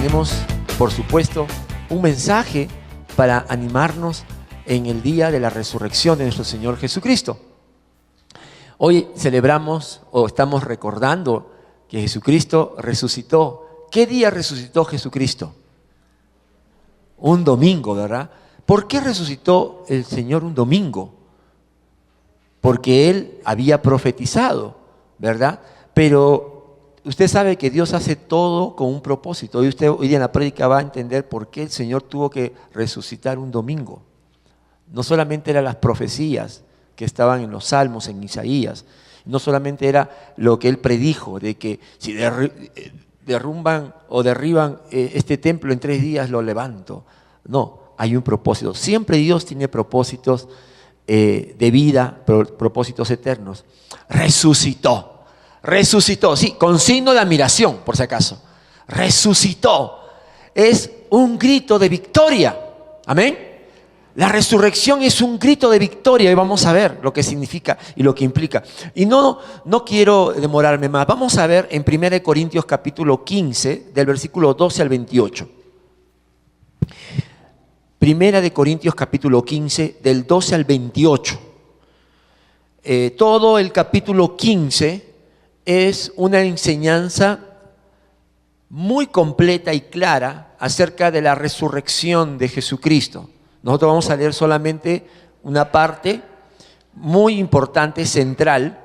tenemos, por supuesto, un mensaje para animarnos en el día de la resurrección de nuestro Señor Jesucristo. Hoy celebramos o estamos recordando que Jesucristo resucitó. ¿Qué día resucitó Jesucristo? Un domingo, ¿verdad? ¿Por qué resucitó el Señor un domingo? Porque Él había profetizado, ¿verdad? Pero usted sabe que Dios hace todo con un propósito. Y usted hoy día en la prédica va a entender por qué el Señor tuvo que resucitar un domingo. No solamente eran las profecías que estaban en los Salmos, en Isaías. No solamente era lo que Él predijo, de que si derrumban o derriban este templo en 3 días lo levanto. No, hay un propósito. Siempre Dios tiene propósitos de vida, propósitos eternos. Resucitó, sí, con signo de admiración, por si acaso. Resucitó. Es un grito de victoria. Amén. La resurrección es un grito de victoria y vamos a ver lo que significa y lo que implica. Y no quiero demorarme más. Vamos a ver en 1 Corintios capítulo 15, del versículo 12 al 28. 1 Corintios capítulo 15, del 12 al 28. Todo el capítulo 15 es una enseñanza muy completa y clara acerca de la resurrección de Jesucristo. Nosotros vamos a leer solamente una parte muy importante, central,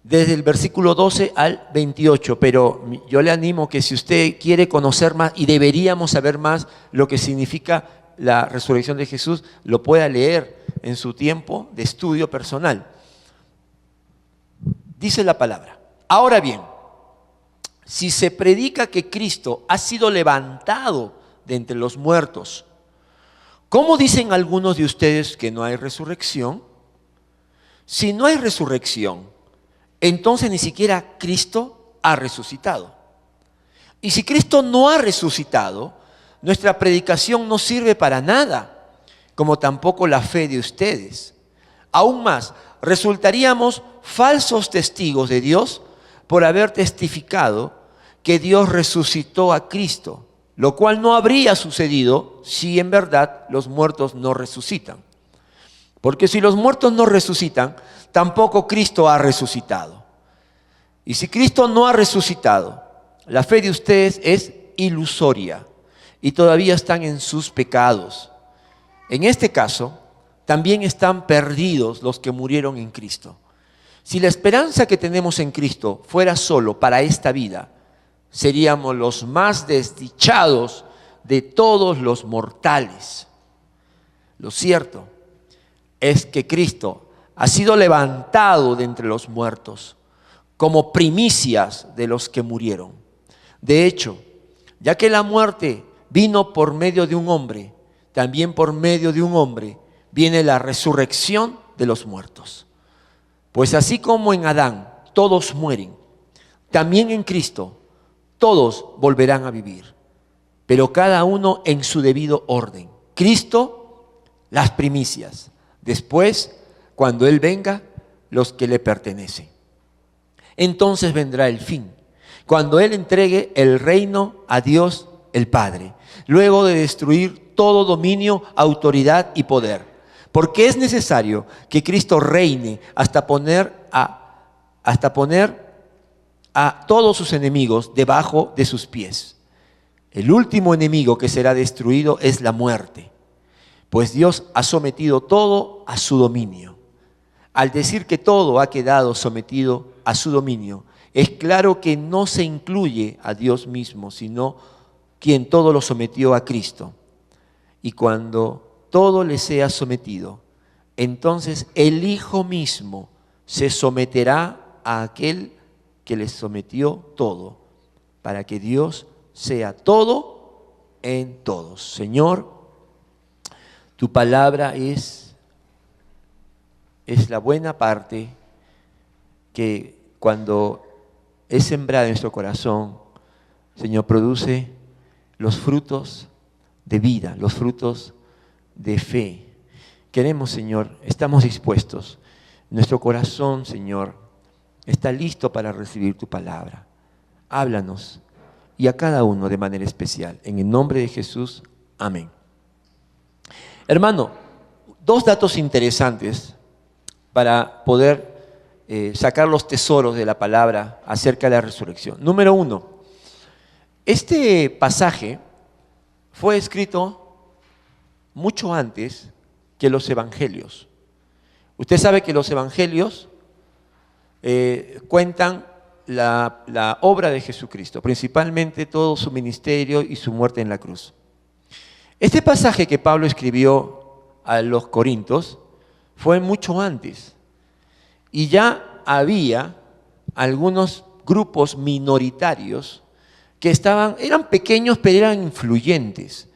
desde el versículo 12 al 28, pero yo le animo que si usted quiere conocer más, y deberíamos saber más lo que significa la resurrección de Jesús, lo pueda leer en su tiempo de estudio personal. Dice la palabra: ahora bien, si se predica que Cristo ha sido levantado de entre los muertos, ¿cómo dicen algunos de ustedes que no hay resurrección? Si no hay resurrección, entonces ni siquiera Cristo ha resucitado. Y si Cristo no ha resucitado, nuestra predicación no sirve para nada, como tampoco la fe de ustedes. Aún más, resultaríamos falsos testigos de Dios por haber testificado que Dios resucitó a Cristo, lo cual no habría sucedido si en verdad los muertos no resucitan. Porque si los muertos no resucitan, tampoco Cristo ha resucitado. Y si Cristo no ha resucitado, la fe de ustedes es ilusoria y todavía están en sus pecados. En este caso, también están perdidos los que murieron en Cristo. Si la esperanza que tenemos en Cristo fuera solo para esta vida, seríamos los más desdichados de todos los mortales. Lo cierto es que Cristo ha sido levantado de entre los muertos como primicias de los que murieron. De hecho, ya que la muerte vino por medio de un hombre, también por medio de un hombre viene la resurrección de los muertos. Pues así como en Adán todos mueren, también en Cristo todos volverán a vivir, pero cada uno en su debido orden. Cristo, las primicias. Después, cuando Él venga, los que le pertenecen. Entonces vendrá el fin, cuando Él entregue el reino a Dios el Padre, luego de destruir todo dominio, autoridad y poder. Porque es necesario que Cristo reine hasta poner a todos sus enemigos debajo de sus pies. El último enemigo que será destruido es la muerte, pues Dios ha sometido todo a su dominio. Al decir que todo ha quedado sometido a su dominio, es claro que no se incluye a Dios mismo, sino quien todo lo sometió a Cristo. Y cuando todo le sea sometido, entonces el Hijo mismo se someterá a aquel que les sometió todo, para que Dios sea todo en todos. Señor, tu palabra es la buena parte que cuando es sembrada en nuestro corazón, Señor, produce los frutos de vida, los frutos de fe. Queremos, Señor, estamos dispuestos. Nuestro corazón, Señor, está listo para recibir tu palabra. Háblanos y a cada uno de manera especial. En el nombre de Jesús, amén. Hermano, dos datos interesantes para poder sacar los tesoros de la palabra acerca de la resurrección. Número uno, este pasaje fue escrito mucho antes que los evangelios. Usted sabe que los evangelios cuentan la obra de Jesucristo, principalmente todo su ministerio y su muerte en la cruz. Este pasaje que Pablo escribió a los Corintios fue mucho antes y ya había algunos grupos minoritarios que eran pequeños pero eran influyentes,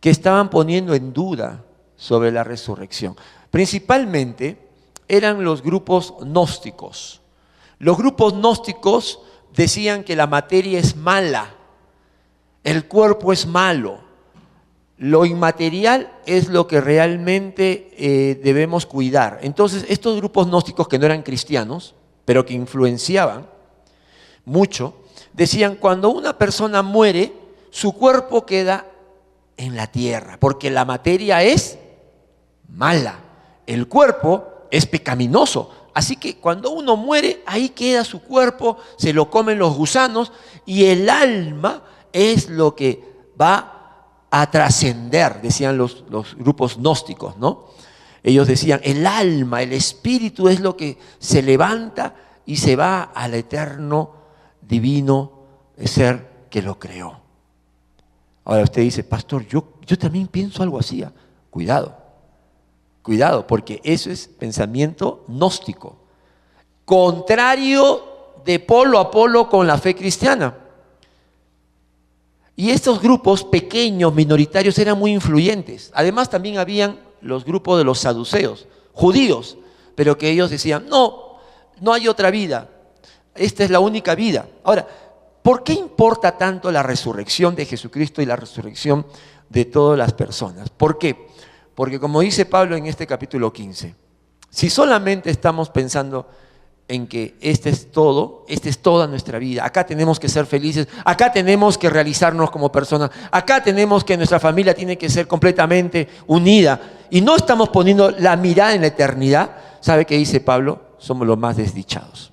que estaban poniendo en duda sobre la resurrección. Principalmente eran los grupos gnósticos. Los grupos gnósticos decían que la materia es mala, el cuerpo es malo, lo inmaterial es lo que realmente debemos cuidar. Entonces, estos grupos gnósticos que no eran cristianos, pero que influenciaban mucho, decían, cuando una persona muere, su cuerpo queda en la tierra, porque la materia es mala, el cuerpo es pecaminoso. Así que cuando uno muere, ahí queda su cuerpo, se lo comen los gusanos y el alma es lo que va a trascender, decían los grupos gnósticos, ¿no? Ellos decían, el alma, el espíritu es lo que se levanta y se va al eterno, divino ser que lo creó. Ahora usted dice, pastor, yo también pienso algo así. Cuidado, porque eso es pensamiento gnóstico, contrario de polo a polo con la fe cristiana. Y estos grupos pequeños, minoritarios, eran muy influyentes. Además también habían los grupos de los saduceos, judíos, pero que ellos decían, no hay otra vida, esta es la única vida. Ahora, ¿por qué importa tanto la resurrección de Jesucristo y la resurrección de todas las personas? ¿Por qué? Porque como dice Pablo en este capítulo 15, si solamente estamos pensando en que esta es toda nuestra vida, acá tenemos que ser felices, acá tenemos que realizarnos como personas, acá tenemos que nuestra familia tiene que ser completamente unida, y no estamos poniendo la mirada en la eternidad, ¿sabe qué dice Pablo? Somos los más desdichados.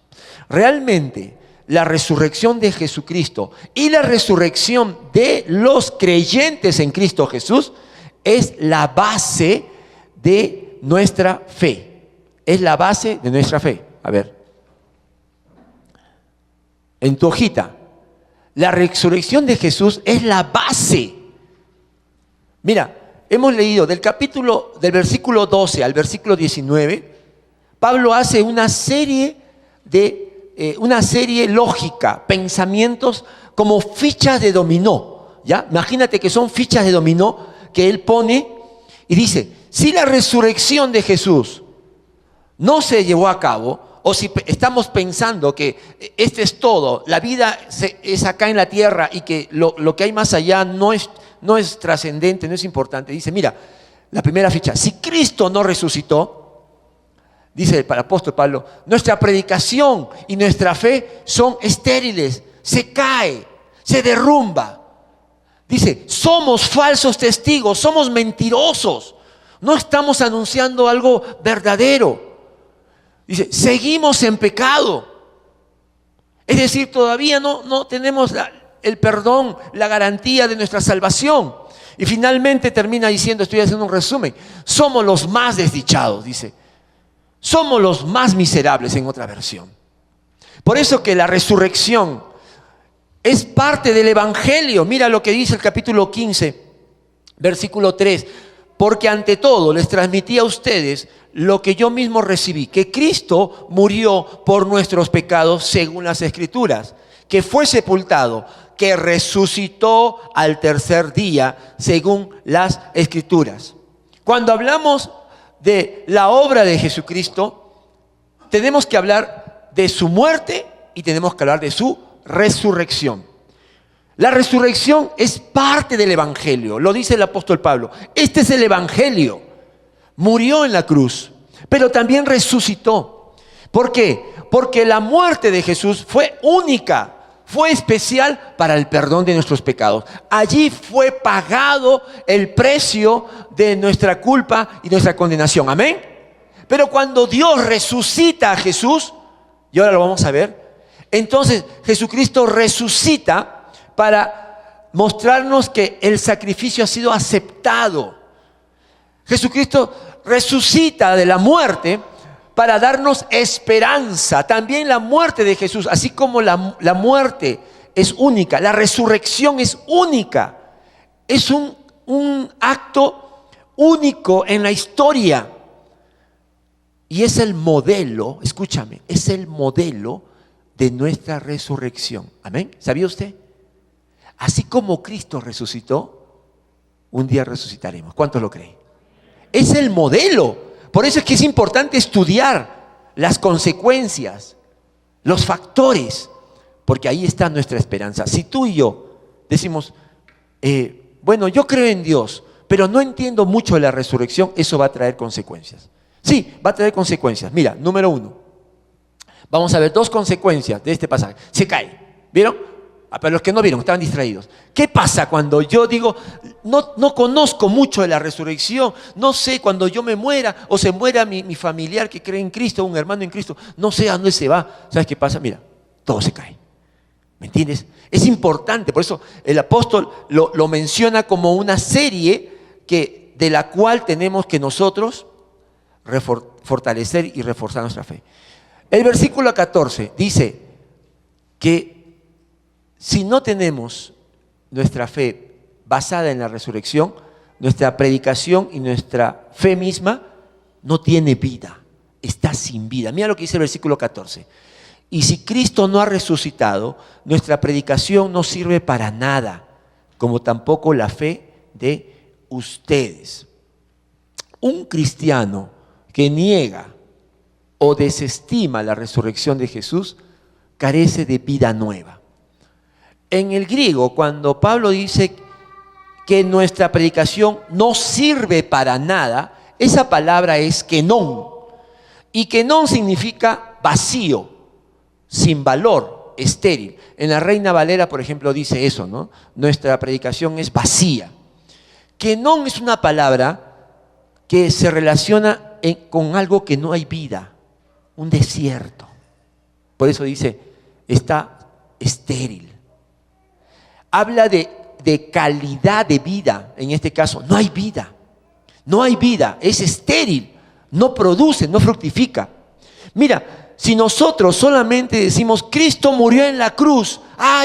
Realmente, la resurrección de Jesucristo y la resurrección de los creyentes en Cristo Jesús es la base de nuestra fe. Es la base de nuestra fe. A ver, en tu hojita, la resurrección de Jesús es la base. Mira, hemos leído del versículo 12 al versículo 19, Pablo hace una serie lógica, pensamientos como fichas de dominó. ¿Ya? Imagínate que son fichas de dominó que él pone y dice, si la resurrección de Jesús no se llevó a cabo, o si estamos pensando que este es todo, la vida es acá en la tierra y que lo que hay más allá no es trascendente, no es importante. Dice, mira, la primera ficha, si Cristo no resucitó, dice el apóstol Pablo, nuestra predicación y nuestra fe son estériles, se cae, se derrumba. Dice, somos falsos testigos, somos mentirosos, no estamos anunciando algo verdadero. Dice, seguimos en pecado. Es decir, todavía no tenemos el perdón, la garantía de nuestra salvación. Y finalmente termina diciendo, estoy haciendo un resumen, somos los más desdichados, dice. Somos los más miserables en otra versión. Por eso que la resurrección es parte del Evangelio. Mira lo que dice el capítulo 15, versículo 3. Porque ante todo les transmití a ustedes lo que yo mismo recibí, que Cristo murió por nuestros pecados según las Escrituras, que fue sepultado, que resucitó al tercer día según las Escrituras. Cuando hablamos de la obra de Jesucristo, tenemos que hablar de su muerte y tenemos que hablar de su resurrección. La resurrección es parte del Evangelio, lo dice el apóstol Pablo. Este es el Evangelio. Murió en la cruz, pero también resucitó. ¿Por qué? Porque la muerte de Jesús fue única, fue especial para el perdón de nuestros pecados. Allí fue pagado el precio de nuestra culpa y nuestra condenación. Amén. Pero cuando Dios resucita a Jesús, y ahora lo vamos a ver, entonces Jesucristo resucita para mostrarnos que el sacrificio ha sido aceptado. Jesucristo resucita de la muerte para darnos esperanza. También la muerte de Jesús, así como la muerte es única, la resurrección es única. Es un acto único en la historia. Y es el modelo, escúchame, es el modelo de nuestra resurrección. Amén. ¿Sabía usted? Así como Cristo resucitó, un día resucitaremos. ¿Cuántos lo creen? Es el modelo. Por eso es que es importante estudiar las consecuencias, los factores, porque ahí está nuestra esperanza. Si tú y yo decimos, bueno, yo creo en Dios, pero no entiendo mucho de la resurrección, eso va a traer consecuencias. Sí, va a traer consecuencias. Mira, número 1. Vamos a ver 2 consecuencias de este pasaje. Se cae. ¿Vieron? Para los que no vieron, estaban distraídos. ¿Qué pasa cuando yo digo, no conozco mucho de la resurrección? No sé, cuando yo me muera o se muera mi familiar que cree en Cristo, un hermano en Cristo, no sé a dónde se va. ¿Sabes qué pasa? Mira, todo se cae. ¿Me entiendes? Es importante, por eso el apóstol lo menciona como una serie de la cual tenemos que nosotros fortalecer y reforzar nuestra fe. El versículo 14 dice que si no tenemos nuestra fe basada en la resurrección, nuestra predicación y nuestra fe misma no tiene vida, está sin vida. Mira lo que dice el versículo 14. Y si Cristo no ha resucitado, nuestra predicación no sirve para nada, como tampoco la fe de ustedes. Un cristiano que niega o desestima la resurrección de Jesús carece de vida nueva. En el griego, cuando Pablo dice que nuestra predicación no sirve para nada, esa palabra es kenon. Y kenon significa vacío, sin valor, estéril. En la Reina Valera, por ejemplo, dice eso, ¿no? Nuestra predicación es vacía. Kenon es una palabra que se relaciona con algo que no hay vida, un desierto. Por eso dice, está estéril. Habla de calidad de vida, en este caso, no hay vida. No hay vida, es estéril, no produce, no fructifica. Mira, si nosotros solamente decimos, Cristo murió en la cruz,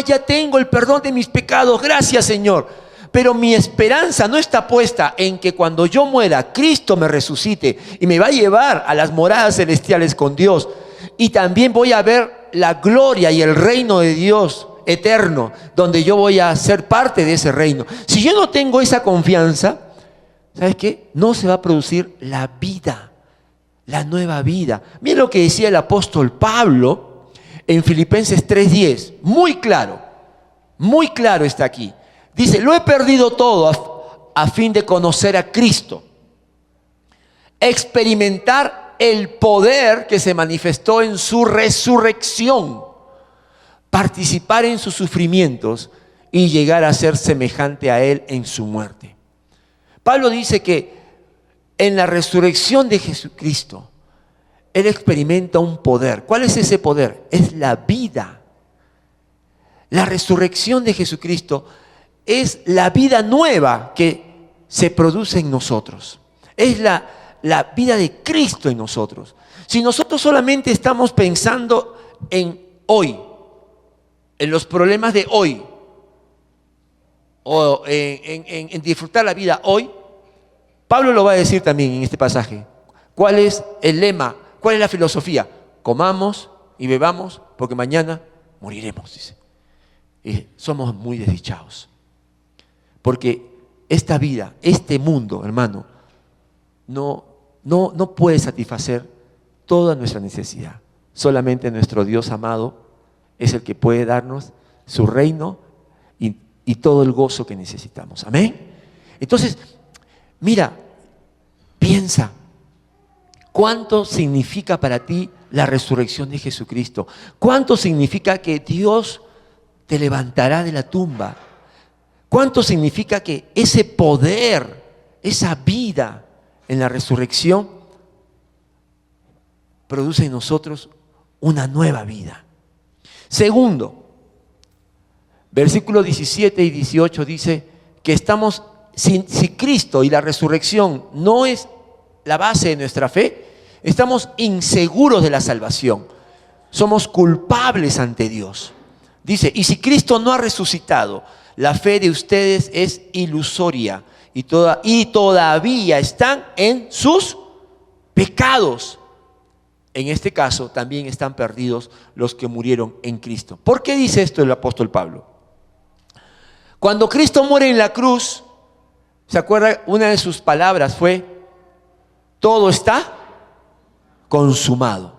ya tengo el perdón de mis pecados, gracias Señor. Pero mi esperanza no está puesta en que cuando yo muera, Cristo me resucite y me va a llevar a las moradas celestiales con Dios. Y también voy a ver la gloria y el reino de Dios eterno, donde yo voy a ser parte de ese reino. Si yo no tengo esa confianza, ¿sabes qué? No se va a producir la vida, la nueva vida. Mira lo que decía el apóstol Pablo en Filipenses 3:10, muy claro está aquí. Dice, lo he perdido todo a fin de conocer a Cristo, experimentar el poder que se manifestó en su resurrección, participar en sus sufrimientos y llegar a ser semejante a Él en su muerte. Pablo dice que en la resurrección de Jesucristo, Él experimenta un poder. ¿Cuál es ese poder? Es la vida. La resurrección de Jesucristo es la vida nueva que se produce en nosotros. Es la vida de Cristo en nosotros. Si nosotros solamente estamos pensando en hoy, en los problemas de hoy, o en disfrutar la vida hoy, Pablo lo va a decir también en este pasaje. ¿Cuál es el lema? ¿Cuál es la filosofía? Comamos y bebamos porque mañana moriremos, dice. Y somos muy desdichados. Porque esta vida, este mundo, hermano, no puede satisfacer toda nuestra necesidad. Solamente nuestro Dios amado es el que puede darnos su reino y todo el gozo que necesitamos. Amén. Entonces, mira, piensa, ¿cuánto significa para ti la resurrección de Jesucristo? ¿Cuánto significa que Dios te levantará de la tumba. ¿Cuánto significa que ese poder, esa vida en la resurrección produce en nosotros una nueva vida? Segundo, versículos 17 y 18 dice que estamos, si Cristo y la resurrección no es la base de nuestra fe, estamos inseguros de la salvación. Somos culpables ante Dios. Dice, y si Cristo no ha resucitado, la fe de ustedes es ilusoria y todavía están en sus pecados. En este caso también están perdidos los que murieron en Cristo. ¿Por qué dice esto el apóstol Pablo? Cuando Cristo muere en la cruz, ¿se acuerda? Una de sus palabras fue, todo está consumado.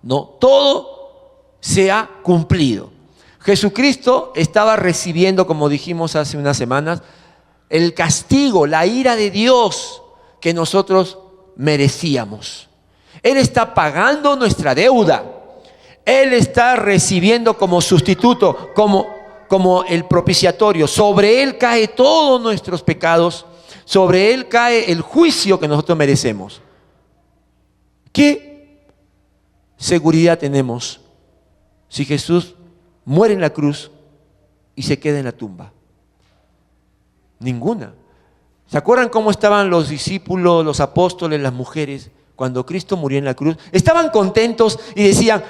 No, todo se ha cumplido. Jesucristo estaba recibiendo, como dijimos hace unas semanas, el castigo, la ira de Dios que nosotros merecíamos. Él está pagando nuestra deuda. Él está recibiendo como sustituto, como el propiciatorio. Sobre Él cae todos nuestros pecados. Sobre Él cae el juicio que nosotros merecemos. ¿Qué seguridad tenemos si Jesús muere en la cruz y se queda en la tumba? Ninguna. ¿Se acuerdan cómo estaban los discípulos, los apóstoles, las mujeres cuando Cristo murió en la cruz? Estaban contentos y decían,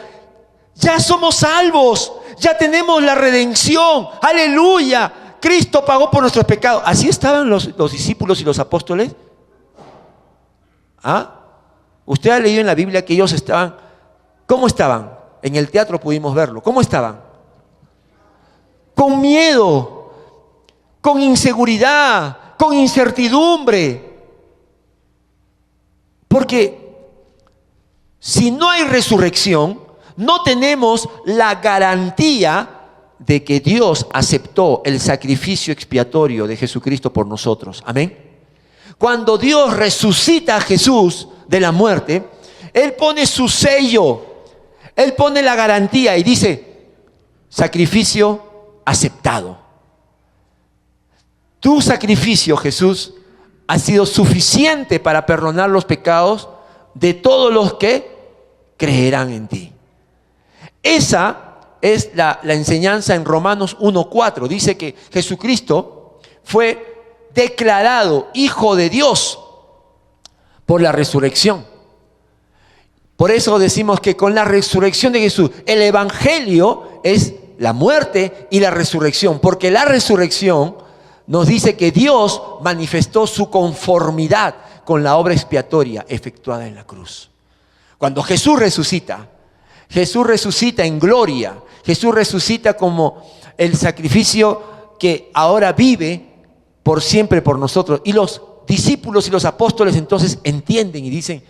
ya somos salvos, ya tenemos la redención, aleluya, Cristo pagó por nuestros pecados. ¿Así estaban los discípulos y los apóstoles? ¿Ah? Usted ha leído en la Biblia que ellos estaban, ¿cómo estaban? En el teatro pudimos verlo. ¿Cómo estaban? Con miedo, con inseguridad, con incertidumbre. Porque si no hay resurrección, no tenemos la garantía de que Dios aceptó el sacrificio expiatorio de Jesucristo por nosotros. Amén. Cuando Dios resucita a Jesús de la muerte, Él pone su sello, Él pone la garantía y dice, sacrificio aceptado. Tu sacrificio, Jesús, ha sido suficiente para perdonar los pecados de todos los que creerán en ti. Esa es la enseñanza en Romanos 1:4. Dice que Jesucristo fue declarado Hijo de Dios por la resurrección. Por eso decimos que con la resurrección de Jesús, el Evangelio es la muerte y la resurrección, porque la resurrección nos dice que Dios manifestó su conformidad con la obra expiatoria efectuada en la cruz. Cuando Jesús resucita en gloria, Jesús resucita como el sacrificio que ahora vive por siempre por nosotros. Y los discípulos y los apóstoles entonces entienden y dicen,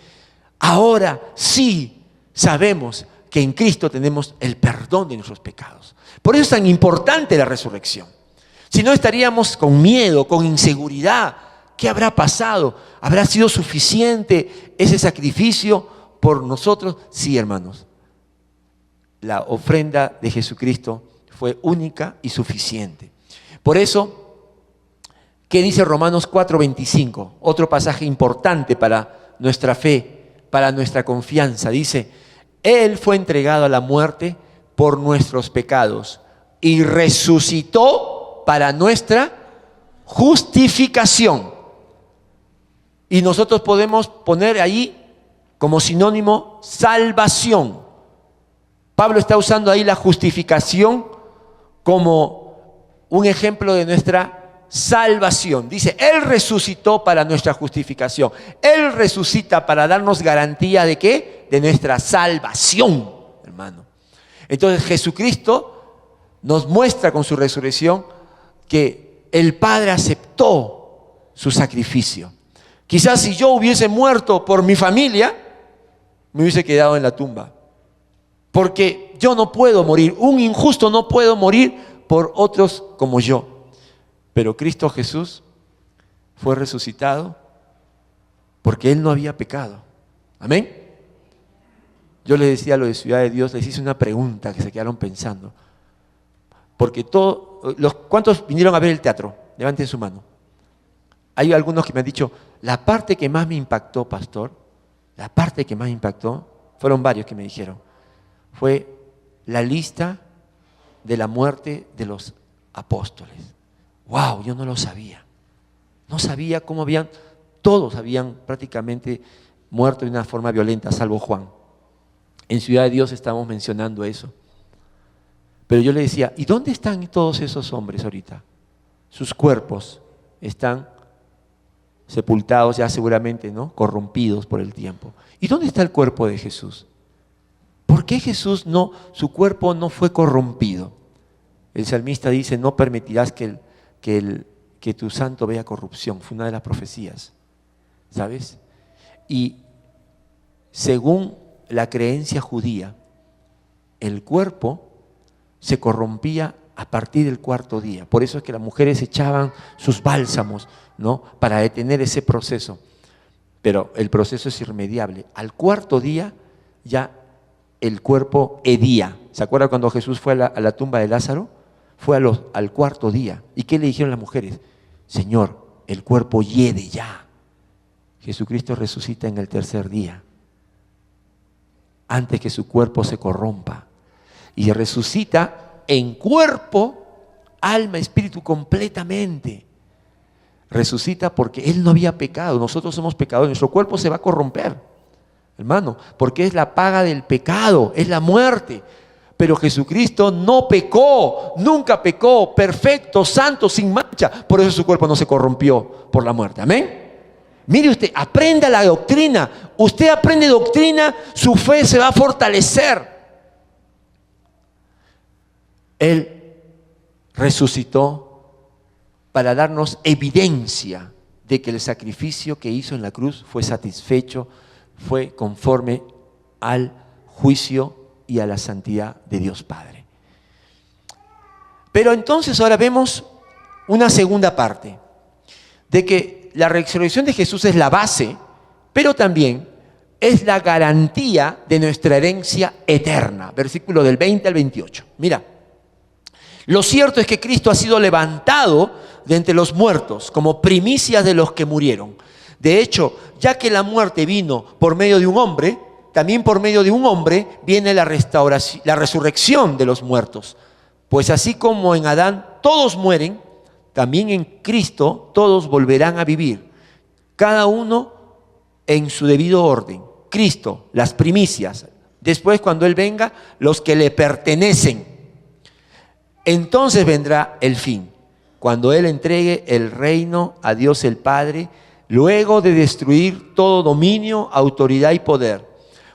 ahora sí sabemos que en Cristo tenemos el perdón de nuestros pecados. Por eso es tan importante la resurrección. Si no, estaríamos con miedo, con inseguridad. ¿Qué habrá pasado? ¿Habrá sido suficiente ese sacrificio por nosotros? Sí, hermanos. La ofrenda de Jesucristo fue única y suficiente. Por eso, ¿qué dice Romanos 4:25? Otro pasaje importante para nuestra fe, para nuestra confianza. Dice, Él fue entregado a la muerte por nuestros pecados y resucitó para nuestra justificación. Y nosotros podemos poner ahí como sinónimo salvación. Pablo está usando ahí la justificación como un ejemplo de nuestra salvación. Dice, Él resucitó para nuestra justificación. Él resucita para darnos garantía ¿de qué? De nuestra salvación, hermano. Entonces Jesucristo nos muestra con su resurrección que el Padre aceptó su sacrificio. Quizás si yo hubiese muerto por mi familia, me hubiese quedado en la tumba. Porque yo no puedo morir, un injusto no puede morir por otros como yo. Pero Cristo Jesús fue resucitado porque Él no había pecado. Amén. Yo les decía a los de Ciudad de Dios, les hice una pregunta que se quedaron pensando. Porque ¿cuántos vinieron a ver el teatro? Levanten su mano. Hay algunos que me han dicho, la parte que más me impactó, pastor, la parte que más me impactó, fueron varios que me dijeron, fue la lista de la muerte de los apóstoles. ¡Wow! Yo no lo sabía. No sabía cómo todos habían prácticamente muerto de una forma violenta, salvo Juan. En Ciudad de Dios estamos mencionando eso. Pero yo le decía, ¿y dónde están todos esos hombres ahorita? Sus cuerpos están sepultados ya seguramente, ¿no? Corrompidos por el tiempo. ¿Y dónde está el cuerpo de Jesús? ¿Por qué su cuerpo no fue corrompido? El salmista dice, no permitirás que tu santo vea corrupción. Fue una de las profecías, ¿sabes? Y según la creencia judía, el cuerpo se corrompía a partir del cuarto día. Por eso es que las mujeres echaban sus bálsamos, ¿no? Para detener ese proceso. Pero el proceso es irremediable. Al cuarto día ya el cuerpo hedía. ¿Se acuerdan cuando Jesús fue a la tumba de Lázaro? Fue al cuarto día. ¿Y qué le dijeron las mujeres? Señor, el cuerpo hiede ya. Jesucristo resucita en el tercer día, antes que su cuerpo se corrompa. Y resucita en cuerpo, alma, espíritu completamente. Resucita porque Él no había pecado. Nosotros somos pecadores, nuestro cuerpo se va a corromper, hermano, porque es la paga del pecado, es la muerte. Pero Jesucristo no pecó, nunca pecó, perfecto, santo, sin mancha. Por eso su cuerpo no se corrompió por la muerte. Amén. Mire usted, aprenda la doctrina. Usted aprende doctrina, su fe se va a fortalecer. Él resucitó para darnos evidencia de que el sacrificio que hizo en la cruz fue satisfecho, fue conforme al juicio y a la santidad de Dios Padre. Pero entonces ahora vemos una segunda parte, de que la resurrección de Jesús es la base, pero también es la garantía de nuestra herencia eterna. Versículo del 20 al 28. Mira, lo cierto es que Cristo ha sido levantado de entre los muertos como primicias de los que murieron. De hecho, ya que la muerte vino por medio de un hombre, también por medio de un hombre viene la resurrección de los muertos. Pues así como en Adán todos mueren, también en Cristo todos volverán a vivir, cada uno en su debido orden. Cristo, las primicias. Después, cuando Él venga, los que le pertenecen. Entonces vendrá el fin, cuando Él entregue el reino a Dios el Padre, luego de destruir todo dominio, autoridad y poder.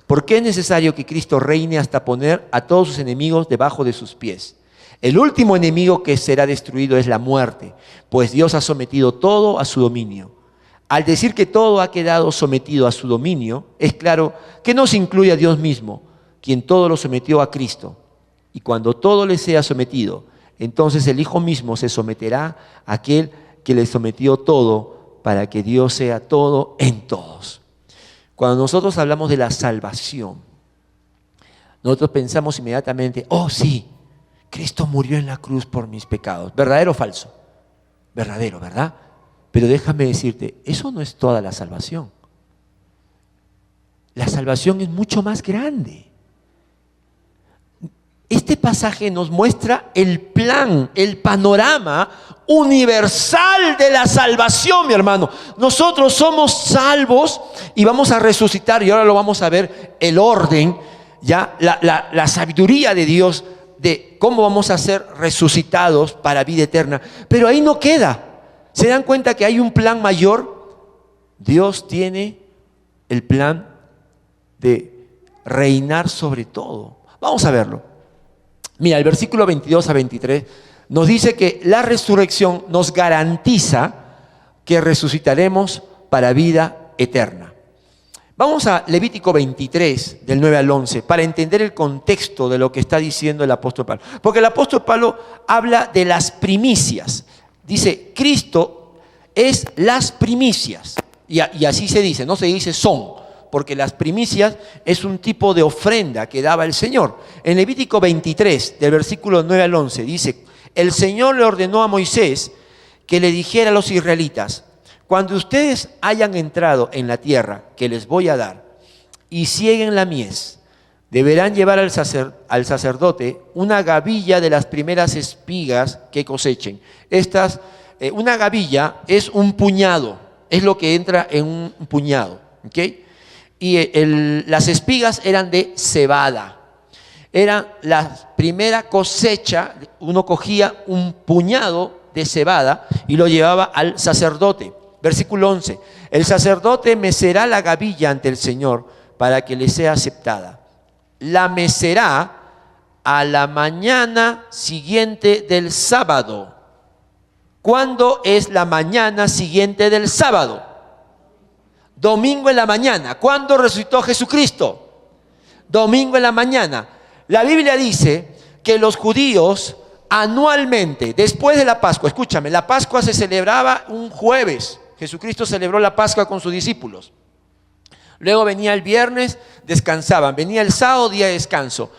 Porque es necesario que Cristo reine hasta poner a todos sus enemigos debajo de sus pies. El último enemigo que será destruido es la muerte, pues Dios ha sometido todo a su dominio. Al decir que todo ha quedado sometido a su dominio, es claro que no se incluye a Dios mismo, quien todo lo sometió a Cristo. Y cuando todo le sea sometido, entonces el Hijo mismo se someterá a aquel que le sometió todo, para que Dios sea todo en todos. Cuando nosotros hablamos de la salvación, nosotros pensamos inmediatamente, oh sí, Cristo murió en la cruz por mis pecados. ¿Verdadero o falso? Verdadero, ¿verdad? Pero déjame decirte, eso no es toda la salvación. La salvación es mucho más grande. Este pasaje nos muestra el plan, el panorama universal de la salvación, mi hermano. Nosotros somos salvos y vamos a resucitar, y ahora lo vamos a ver, el orden, ya la sabiduría de Dios, de cómo vamos a ser resucitados para vida eterna. Pero ahí no queda. ¿Se dan cuenta que hay un plan mayor? Dios tiene el plan de reinar sobre todo. Vamos a verlo. Mira, el versículo 22 a 23 nos dice que la resurrección nos garantiza que resucitaremos para vida eterna. Vamos a Levítico 23, del 9 al 11, para entender el contexto de lo que está diciendo el apóstol Pablo. Porque el apóstol Pablo habla de las primicias. Dice, Cristo es las primicias. Y así se dice, no se dice son. porque las primicias es un tipo de ofrenda que daba el Señor. En Levítico 23, del versículo 9 al 11, dice: el Señor le ordenó a Moisés que le dijera a los israelitas: cuando ustedes hayan entrado en la tierra que les voy a dar y sieguen la mies, deberán llevar al sacerdote una gavilla de las primeras espigas que cosechen. Una gavilla es un puñado, es lo que entra en un puñado, ¿ok? Y las espigas eran de cebada. Era la primera cosecha. Uno cogía un puñado de cebada y lo llevaba al sacerdote. Versículo 11: el sacerdote mecerá la gavilla ante el Señor para que le sea aceptada. La mecerá a la mañana siguiente del sábado. ¿Cuándo es la mañana siguiente del sábado? Domingo en la mañana. ¿Cuándo resucitó Jesucristo? Domingo en la mañana. La Biblia dice que los judíos anualmente, después de la Pascua, escúchame, la Pascua se celebraba un jueves. Jesucristo celebró la Pascua con sus discípulos. Luego venía el viernes, descansaban. Venía el sábado, día de descanso.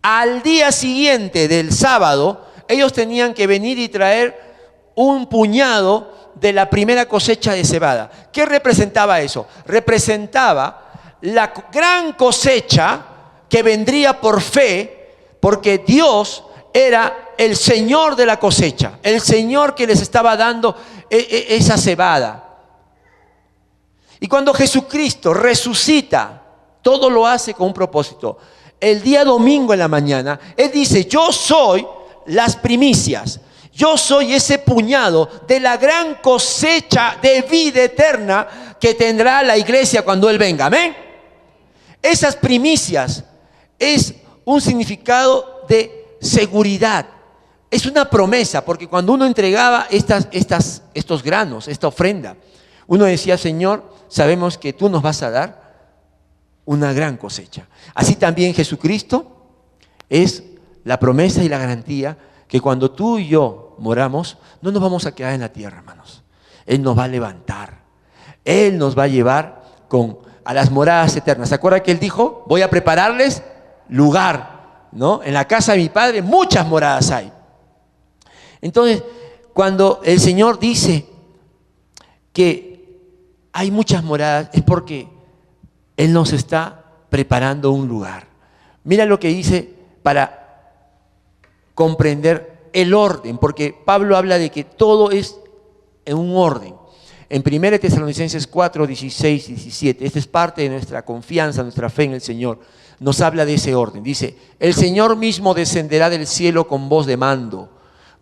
Al día siguiente del sábado, ellos tenían que venir y traer un puñado de la primera cosecha de cebada. ¿Qué representaba eso? Representaba la gran cosecha que vendría por fe, porque Dios era el Señor de la cosecha, el Señor que les estaba dando esa cebada. Y cuando Jesucristo resucita, todo lo hace con un propósito. El día domingo en la mañana, Él dice: yo soy las primicias, yo soy ese puñado de la gran cosecha de vida eterna que tendrá la iglesia cuando Él venga. Amén. Esas primicias es un significado de seguridad. Es una promesa, porque cuando uno entregaba estos granos, esta ofrenda, uno decía: Señor, sabemos que tú nos vas a dar una gran cosecha. Así también Jesucristo es la promesa y la garantía que cuando tú y yo moramos, no nos vamos a quedar en la tierra, hermanos. Él nos va a levantar. Él nos va a llevar a las moradas eternas. ¿Se acuerda que Él dijo: voy a prepararles lugar, ¿no? En la casa de mi Padre muchas moradas hay. Entonces, cuando el Señor dice que hay muchas moradas, es porque Él nos está preparando un lugar. Mira lo que dice para comprender el orden, porque Pablo habla de que todo es en un orden. En 1 Tesalonicenses 4, 16 y 17, esta es parte de nuestra confianza, nuestra fe en el Señor, nos habla de ese orden. Dice: el Señor mismo descenderá del cielo con voz de mando,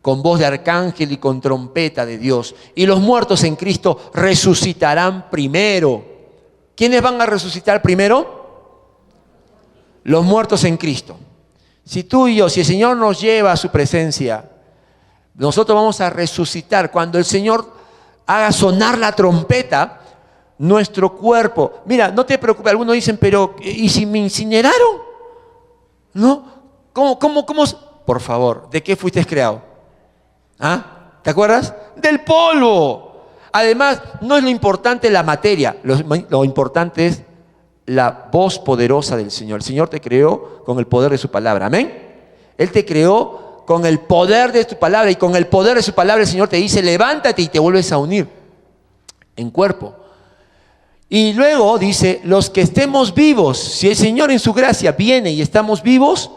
con voz de arcángel y con trompeta de Dios, y los muertos en Cristo resucitarán primero. ¿Quiénes van a resucitar primero? Los muertos en Cristo. Si tú y yo, si el Señor nos lleva a su presencia, nosotros vamos a resucitar. Cuando el Señor haga sonar la trompeta, nuestro cuerpo, mira, no te preocupes, algunos dicen: pero ¿y si me incineraron? ¿No? ¿Cómo? Por favor, ¿de qué fuiste creado? ¿Ah? ¿Te acuerdas? Del polvo. Además, no es lo importante la materia, lo importante es la voz poderosa del Señor. El Señor te creó con el poder de su palabra. Amén. Él te creó con el poder de tu palabra, y con el poder de su palabra el Señor te dice: levántate, y te vuelves a unir en cuerpo. Y luego dice: los que estemos vivos, si el Señor en su gracia viene y estamos vivos,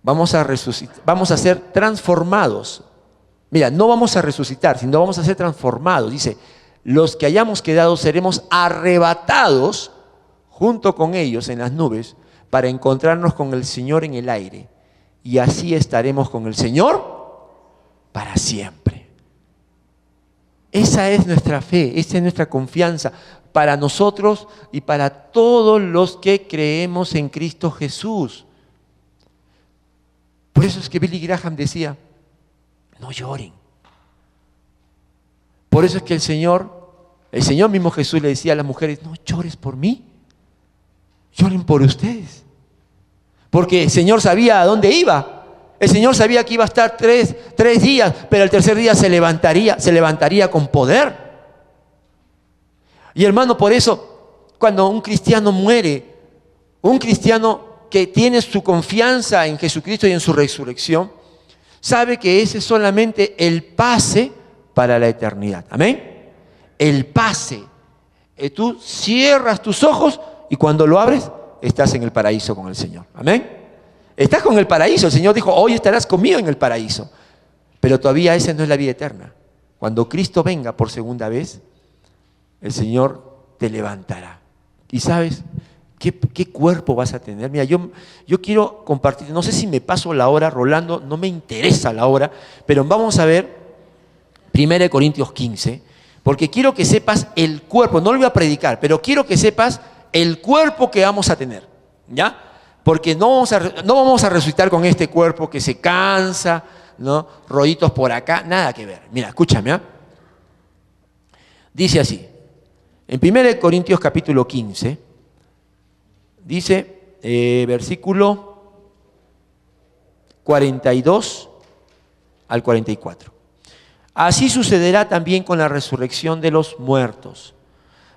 vamos a resucitar, vamos a ser transformados. Mira, no vamos a resucitar, sino vamos a ser transformados. Dice: los que hayamos quedado seremos arrebatados junto con ellos en las nubes para encontrarnos con el Señor en el aire. Y así estaremos con el Señor para siempre. Esa es nuestra fe, esa es nuestra confianza para nosotros y para todos los que creemos en Cristo Jesús. Por eso es que Billy Graham decía: no lloren. Por eso es que el Señor mismo Jesús le decía a las mujeres: no llores por mí, lloren por ustedes. Porque el Señor sabía a dónde iba. El Señor sabía que iba a estar tres días, pero el tercer día se levantaría con poder. Y hermano, por eso, cuando un cristiano muere, un cristiano que tiene su confianza en Jesucristo y en su resurrección, sabe que ese es solamente el pase para la eternidad. Amén. El pase. Tú cierras tus ojos y cuando lo abres, estás en el paraíso con el Señor. Amén. Estás con el paraíso. El Señor dijo, hoy estarás conmigo en el paraíso. Pero todavía esa no es la vida eterna. Cuando Cristo venga por segunda vez, el Señor te levantará. ¿Y sabes qué cuerpo vas a tener? Mira, yo quiero compartir, no sé si me paso la hora, Rolando, no me interesa la hora, pero vamos a ver 1 Corintios 15, porque quiero que sepas el cuerpo, no lo voy a predicar, pero quiero que sepas el cuerpo que vamos a tener, ¿ya? Porque no vamos a resucitar con este cuerpo que se cansa, ¿no? Rollitos por acá, nada que ver. Mira, escúchame, ¿eh? Dice así, en 1 Corintios capítulo 15, dice, versículo 42 al 44. Así sucederá también con la resurrección de los muertos.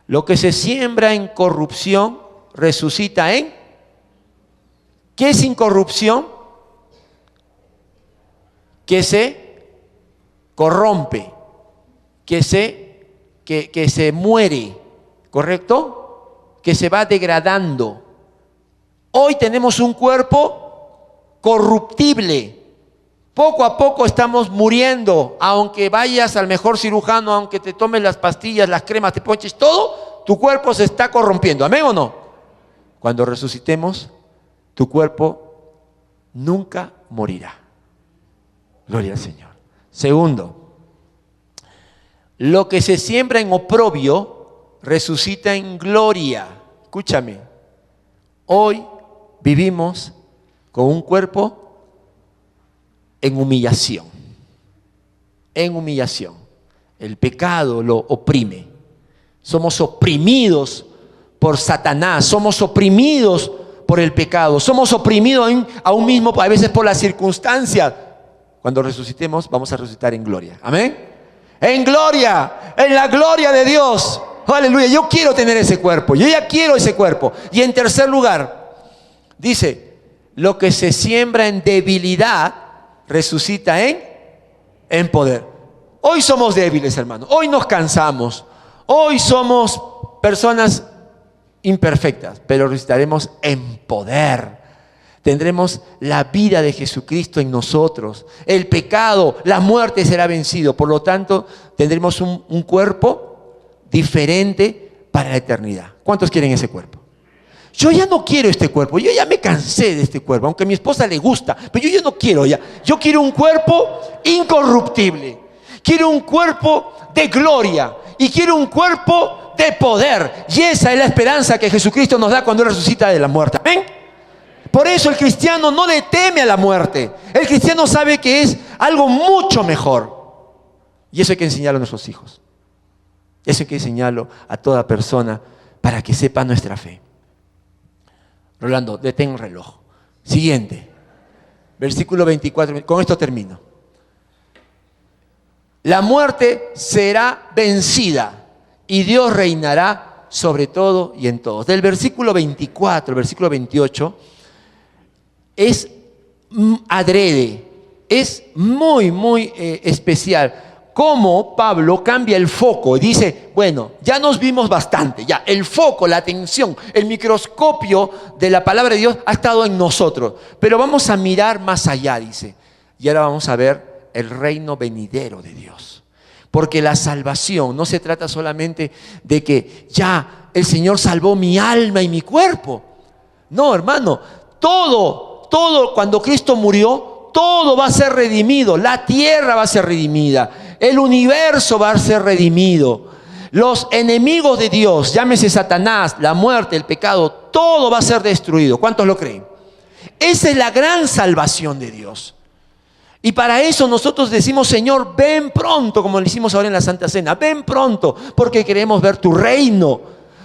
Lo que se siembra en corrupción, resucita en... ¿Qué es incorrupción? Que se corrompe, que se muere, ¿correcto? Que se va degradando. Hoy tenemos un cuerpo corruptible. Poco a poco estamos muriendo, aunque vayas al mejor cirujano, aunque te tomes las pastillas, las cremas, te ponches todo, tu cuerpo se está corrompiendo. ¿Amén o no? Cuando resucitemos, tu cuerpo nunca morirá. Gloria al Señor. Segundo, lo que se siembra en oprobio, resucita en gloria. Escúchame, hoy vivimos con un cuerpo en humillación. En humillación. El pecado lo oprime. Somos oprimidos por Satanás. Somos oprimidos por el pecado. Somos oprimidos aún mismo a veces por las circunstancias. Cuando resucitemos, vamos a resucitar en gloria. Amén. En gloria. En la gloria de Dios. Aleluya. Yo quiero tener ese cuerpo. Yo ya quiero ese cuerpo. Y en tercer lugar, dice, lo que se siembra en debilidad, resucita en poder. Hoy somos débiles, hermano. Hoy nos cansamos. Hoy somos personas imperfectas, pero resucitaremos en poder. Tendremos la vida de Jesucristo en nosotros. El pecado, la muerte será vencido. Por lo tanto, tendremos un cuerpo diferente para la eternidad. ¿Cuántos quieren ese cuerpo? Yo ya no quiero este cuerpo, yo ya me cansé de este cuerpo, aunque a mi esposa le gusta, pero yo ya no quiero ya. Yo quiero un cuerpo incorruptible, quiero un cuerpo de gloria y quiero un cuerpo de poder. Y esa es la esperanza que Jesucristo nos da cuando Él resucita de la muerte. ¿Amén? Por eso el cristiano no le teme a la muerte. El cristiano sabe que es algo mucho mejor. Y eso hay que enseñarlo a nuestros hijos. Eso hay que enseñarlo a toda persona para que sepa nuestra fe. Rolando, detén el reloj. Siguiente. Versículo 24. Con esto termino. La muerte será vencida y Dios reinará sobre todo y en todos. Del versículo 24 al versículo 28 es adrede, es muy especial. Cómo Pablo cambia el foco y dice, bueno, ya nos vimos bastante, ya el foco, la atención, el microscopio de la palabra de Dios ha estado en nosotros, pero vamos a mirar más allá, dice, y ahora vamos a ver el reino venidero de Dios, porque la salvación no se trata solamente de que ya el Señor salvó mi alma y mi cuerpo, no, hermano, todo cuando Cristo murió, todo va a ser redimido, la tierra va a ser redimida, el universo va a ser redimido. Los enemigos de Dios, llámese Satanás, la muerte, el pecado, todo va a ser destruido. ¿Cuántos lo creen? Esa es la gran salvación de Dios. Y para eso nosotros decimos, Señor, ven pronto, como lo hicimos ahora en la Santa Cena. Ven pronto, porque queremos ver tu reino.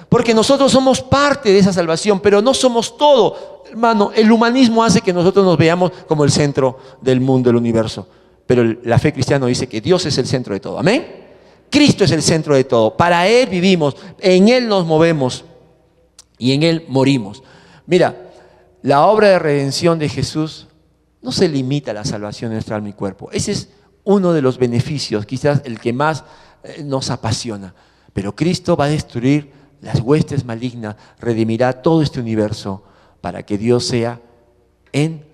Porque nosotros somos parte de esa salvación, pero no somos todo. Hermano, el humanismo hace que nosotros nos veamos como el centro del mundo, del universo. Pero la fe cristiana dice que Dios es el centro de todo. ¿Amén? Cristo es el centro de todo. Para Él vivimos, en Él nos movemos. y en Él morimos. Mira, la obra de redención de Jesús no se limita a la salvación de nuestra alma y cuerpo. Ese es uno de los beneficios, quizás el que más nos apasiona. Pero Cristo va a destruir las huestes malignas, redimirá todo este universo para que Dios sea en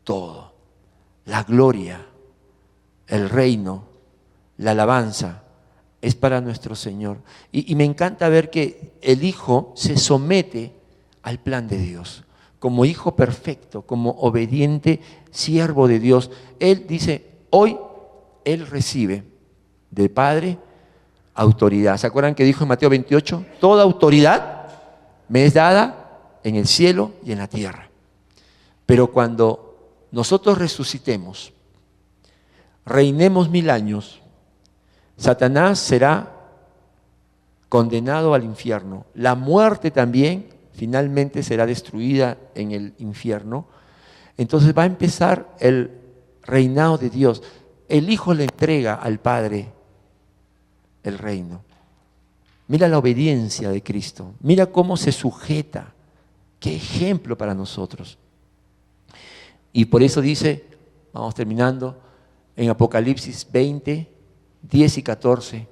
todo. La gloria, el reino, la alabanza es para nuestro Señor. Y me encanta ver que el Hijo se somete al plan de Dios. Como hijo perfecto, como obediente siervo de Dios. Él dice, hoy Él recibe del Padre autoridad. ¿Se acuerdan que dijo en Mateo 28? Toda autoridad me es dada en el cielo y en la tierra. Pero cuando nosotros resucitemos, reinemos 1000 años, Satanás será condenado al infierno. La muerte también finalmente será destruida en el infierno. Entonces va a empezar el reinado de Dios. El Hijo le entrega al Padre el reino. Mira la obediencia de Cristo. Mira cómo se sujeta. Qué ejemplo para nosotros. Y por eso dice, vamos terminando, en Apocalipsis 20, 10 y 14,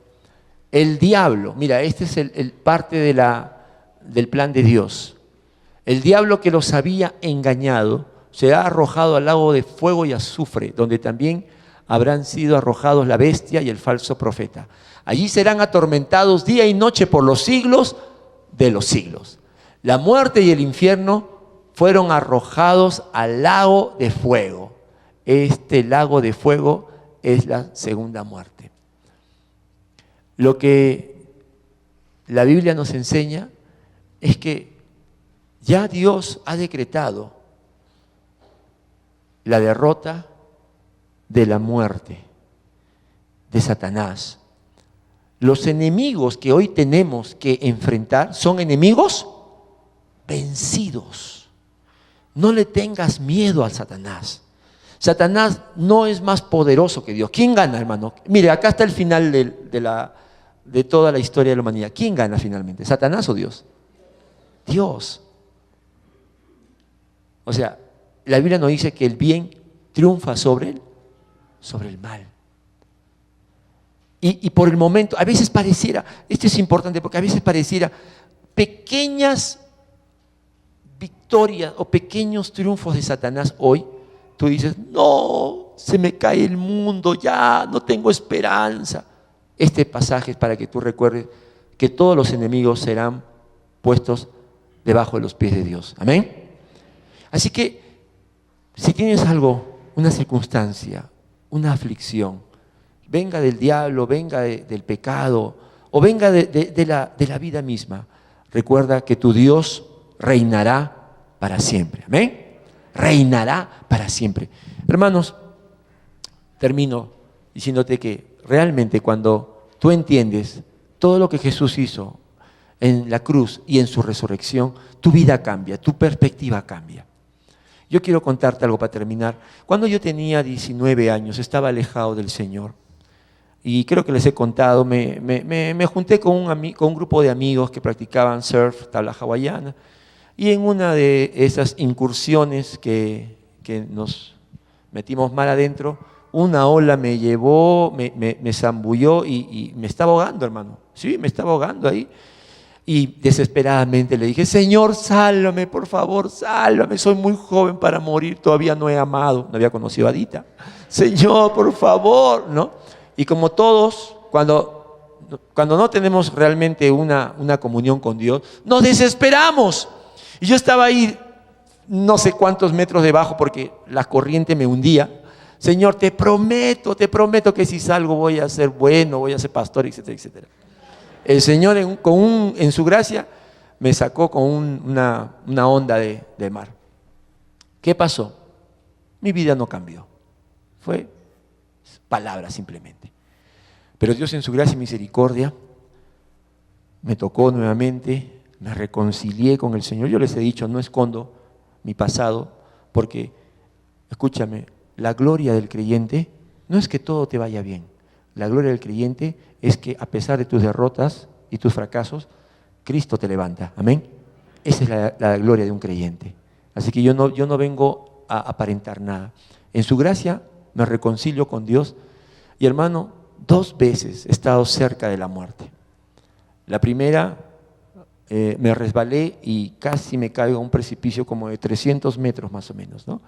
el diablo, mira, este es el parte del plan de Dios. El diablo que los había engañado será arrojado al lago de fuego y azufre, donde también habrán sido arrojados la bestia y el falso profeta. Allí serán atormentados día y noche por los siglos de los siglos. La muerte y el infierno fueron arrojados al lago de fuego. Este lago de fuego es la segunda muerte. Lo que la Biblia nos enseña es que ya Dios ha decretado la derrota de la muerte, de Satanás. Los enemigos que hoy tenemos que enfrentar son enemigos vencidos. No le tengas miedo a Satanás. Satanás no es más poderoso que Dios. ¿Quién gana, hermano? Mire, acá está el final de toda la historia de la humanidad. ¿Quién gana finalmente? ¿Satanás o Dios? Dios. O sea, la Biblia nos dice que el bien triunfa sobre el mal. Y por el momento, a veces pareciera, esto es importante porque a veces pareciera pequeñas victorias o pequeños triunfos de Satanás hoy, tú dices, no, se me cae el mundo, ya no tengo esperanza. Este pasaje es para que tú recuerdes que todos los enemigos serán puestos debajo de los pies de Dios. Amén. Así que, si tienes algo, una circunstancia, una aflicción, venga del diablo, venga del pecado, o venga de la vida misma, recuerda que tu Dios reinará para siempre. Amén. Reinará para siempre. Hermanos, termino diciéndote que realmente cuando tú entiendes todo lo que Jesús hizo en la cruz y en su resurrección, tu vida cambia, tu perspectiva cambia. Yo quiero contarte algo para terminar. Cuando yo tenía 19 años, estaba alejado del Señor. Y creo que les he contado, me junté con un grupo de amigos que practicaban surf, tabla hawaiana. Y en una de esas incursiones que nos metimos mal adentro, una ola me llevó, me zambulló y me estaba ahogando, hermano. Sí, me estaba ahogando ahí. Y desesperadamente le dije, Señor, sálvame, por favor, sálvame. Soy muy joven para morir, todavía no he amado, no había conocido a Adita. Señor, por favor, ¿no? Y como todos, cuando no tenemos realmente una comunión con Dios, nos desesperamos. Y yo estaba ahí no sé cuántos metros debajo porque la corriente me hundía. Señor, te prometo que si salgo voy a ser bueno, voy a ser pastor, etcétera, etcétera. El Señor en su gracia me sacó con una onda de mar. ¿Qué pasó? Mi vida no cambió. Fue palabras simplemente. Pero Dios en su gracia y misericordia me tocó nuevamente, me reconcilié con el Señor. Yo les he dicho, no escondo mi pasado, porque, escúchame, la gloria del creyente no es que todo te vaya bien. La gloria del creyente es que a pesar de tus derrotas y tus fracasos, Cristo te levanta. Amén. Esa es la gloria de un creyente. Así que yo no vengo a aparentar nada. En su gracia me reconcilio con Dios. Y hermano, 2 veces he estado cerca de la muerte. La primera, me resbalé y casi me caigo a un precipicio como de 300 metros más o menos, ¿no?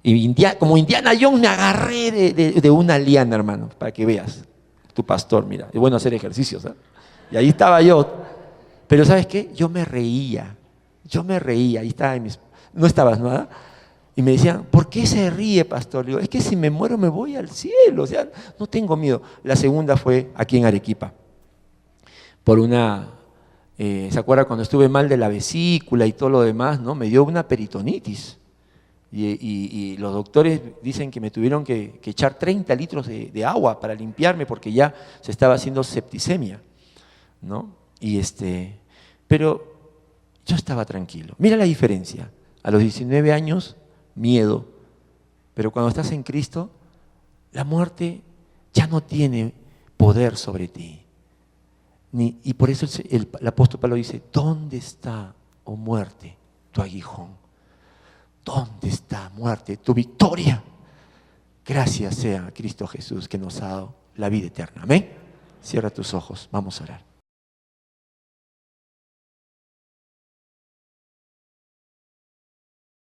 Y como Indiana Jones me agarré de una liana, hermano, para que veas. Tu pastor, mira, es bueno hacer ejercicios, ¿eh? Y ahí estaba yo. Pero ¿sabes qué? Yo me reía, ahí estaba no estabas, ¿no? Y me decían, ¿por qué se ríe, pastor? Le digo, es que si me muero me voy al cielo, o sea, no tengo miedo. La segunda fue aquí en Arequipa, por ¿se acuerda cuando estuve mal de la vesícula y todo lo demás, ¿no? Me dio una peritonitis. Y los doctores dicen que me tuvieron que echar 30 litros de agua para limpiarme porque ya se estaba haciendo septicemia, ¿no? Pero yo estaba tranquilo. Mira la diferencia. A los 19 años, miedo. Pero cuando estás en Cristo, la muerte ya no tiene poder sobre ti. Y por eso el apóstol Pablo dice, ¿dónde está, oh muerte, tu aguijón? ¿Dónde está, muerte, tu victoria? Gracias sea a Cristo Jesús que nos ha dado la vida eterna. Amén. Cierra tus ojos, vamos a orar.